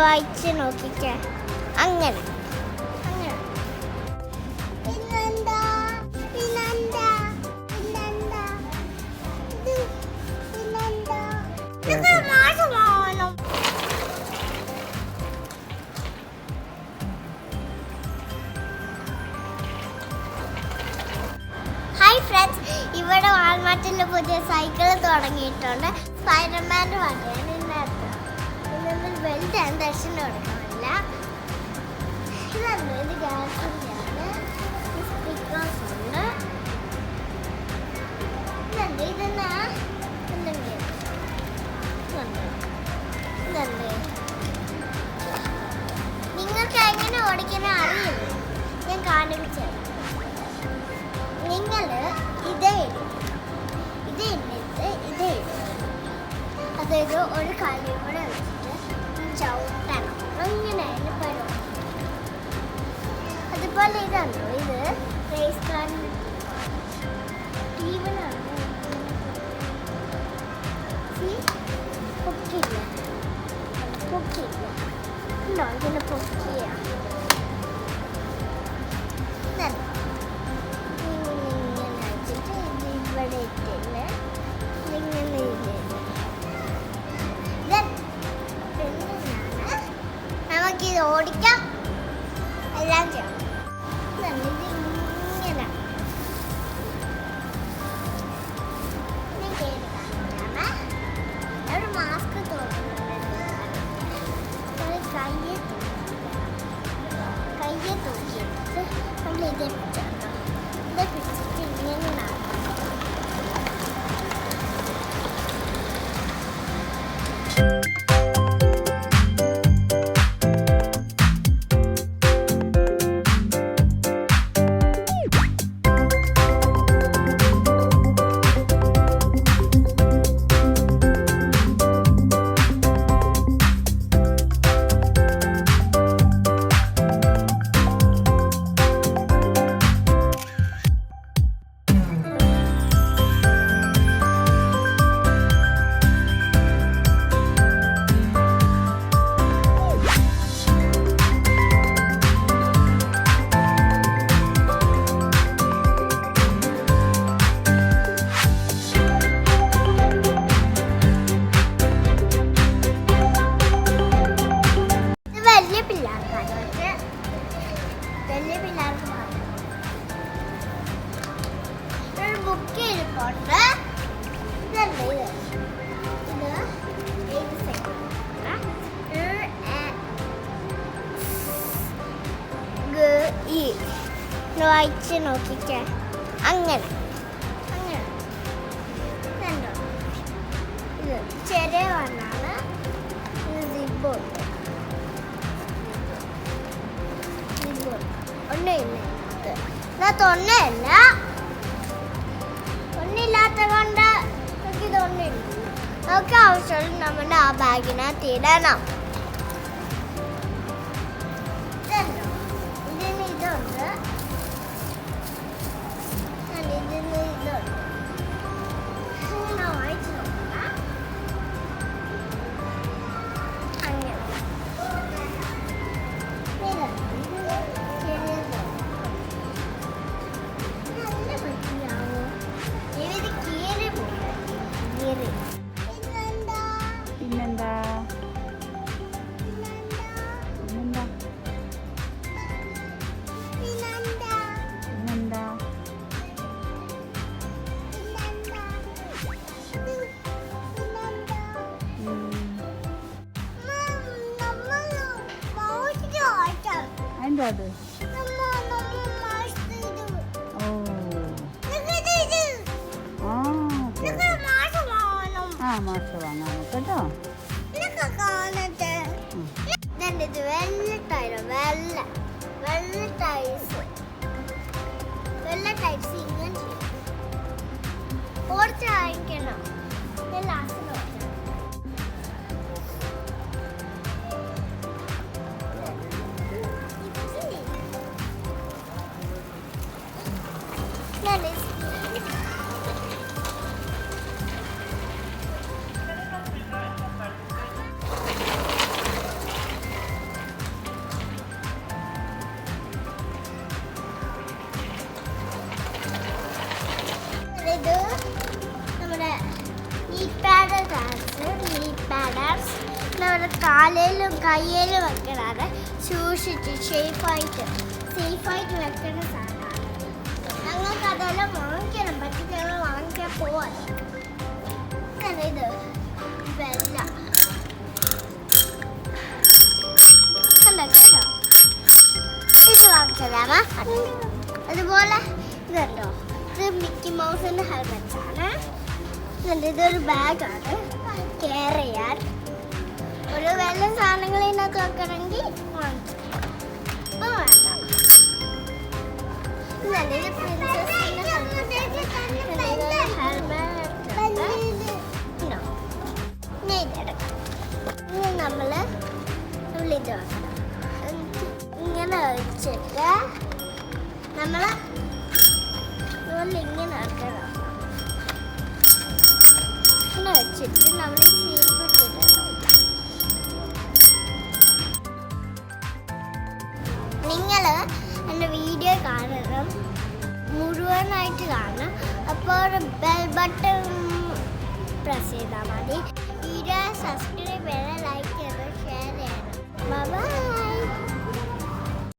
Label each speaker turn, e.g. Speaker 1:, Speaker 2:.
Speaker 1: വായിച്ച് നോക്കിക്കേ. അങ്ങനെ ഇവിടെ വാൾമാർട്ടിൽ പുതിയ സൈക്കിൾ തുടങ്ങിയിട്ടുണ്ട്. സ്പൈഡർമാൻ്റെ വണ്ടിയാണ് ഇതിനകത്ത്. ഇതിനൊന്നും ബെൽറ്റ് ദർശനം കൊടുക്കാനില്ല. ഇതുണ്ട്, ഇത് ഗ്യാസിൻ്റെയാണ്. സ്റ്റിക്കേഴ്സ് ഉണ്ട്. ഇതുണ്ട്, ഇതെന്നാ എന്തെങ്കിലും ഇതുണ്ട്. നിങ്ങൾക്ക് എങ്ങനെ ഓടിക്കാൻ അറിയില്ല, ഞാൻ കാണിപ്പിച്ചത്. നിങ്ങൾ അതായത് ഒരു കാര്യം കൂടെ വെച്ചിട്ട് ചവിട്ടണം. അങ്ങനെ പെടും. അതുപോലെ ഇതാണോ, ഇത് റേസ് കാറിന് ടീമിനാണ്. പൊക്കില്ല ഉണ്ടോ, ഇതിന് പൊക്കിയ നമുക്കിത് ഓടിക്കാം, എല്ലാം ചെയ്യാം. ഇതിങ്ങനെ ഒരു മാസ്ക് കയ്യെ തൂക്കിയെടുത്ത് നമ്മൾ ഇതേ പിടിച്ചാണ്. ഇതേ പിടിച്ചിട്ട് ഇങ്ങനെ നടക്കും. വലിയ പിള്ളേർക്ക് മാത്രം ഒരു ബുക്ക് ഇരിപ്പുണ്ട്. ഇതുണ്ട്, ഇത് 8 സെക്കൻഡ് വായിച്ച് നോക്കിക്കേ. അങ്ങനെ കണ്ടോ, ഇത് ചെറിയ വണ്ണാണ്. ഇത് സിബുണ്ട്. ഒന്നില്ല, ഒന്നില്ലാത്ത കൊണ്ട് ഇതൊന്നില്ല. നമുക്ക് ആവശ്യമുള്ള നമ്മുടെ ആ ബാഗിനകത്ത് ഇടണം. ഇതിന് ഇതുണ്ട്, ഇതിന് ഇതുണ്ട്. വായിച്ചു നോക്കാം. അങ്ങനെ
Speaker 2: പിന്നെന്താ എന്താ അത്? മാഷ വാങ്ങാം കേട്ടോ.
Speaker 1: ഇത് വെള്ള ടൈപ്സ് ഇങ്ങനെ ഓടിച്ച് വാങ്ങിക്കണം. ലാസ്റ്റ് ഡാൻസ് നമ്മുടെ കാലിലും കയ്യിലും വെക്കണത് സൂക്ഷിച്ച് സേഫായിട്ട് വെക്കുന്ന സാധനമാണ്. ഞങ്ങൾക്ക് അതെല്ലാം വാങ്ങിക്കണം, പക്ഷേ ഞങ്ങൾ വാങ്ങിക്കാൻ പോവാണ്. ഇത് വെല്ല കണ്ടോ ഇത് വാങ്ങിച്ചതാ. അതുപോലെ ഇതുണ്ടോ, ഇത് മിക്കി മൗസിന്റെ ഹെൽമെറ്റ് ആണ്. ഇതൊരു ബാഗാണ് കെയർ ചെയ്യാൻ. ഒരു വെള്ള സാധനങ്ങൾ ഇതിനകത്ത് വെക്കണമെങ്കിൽ വാങ്ങിച്ചു. ഇപ്പം വേണ്ട. ഇത് പ്രിൻസസിന്റെ നമ്മള് ഇത് വെക്കണം. ഇങ്ങനെ വെച്ചിട്ട് നമ്മള് ഇങ്ങനെ വെക്കണം. ഇങ്ങനെ വെച്ചിട്ട് നമ്മൾ ചീപ്പിട്ടിടണം. നിങ്ങൾ എൻ്റെ വീഡിയോ കാണണം, മുഴുവനായിട്ട് കാണണം. അപ്പോൾ ബെൽ ബട്ടൺ പ്രസ് ചെയ്താൽ മതി. വീഡിയോ സബ്സ്ക്രൈബ് ചെയ്യണം, ലൈക്ക് ചെയ്യണം, ഷെയർ ചെയ്യണം. ബൈ.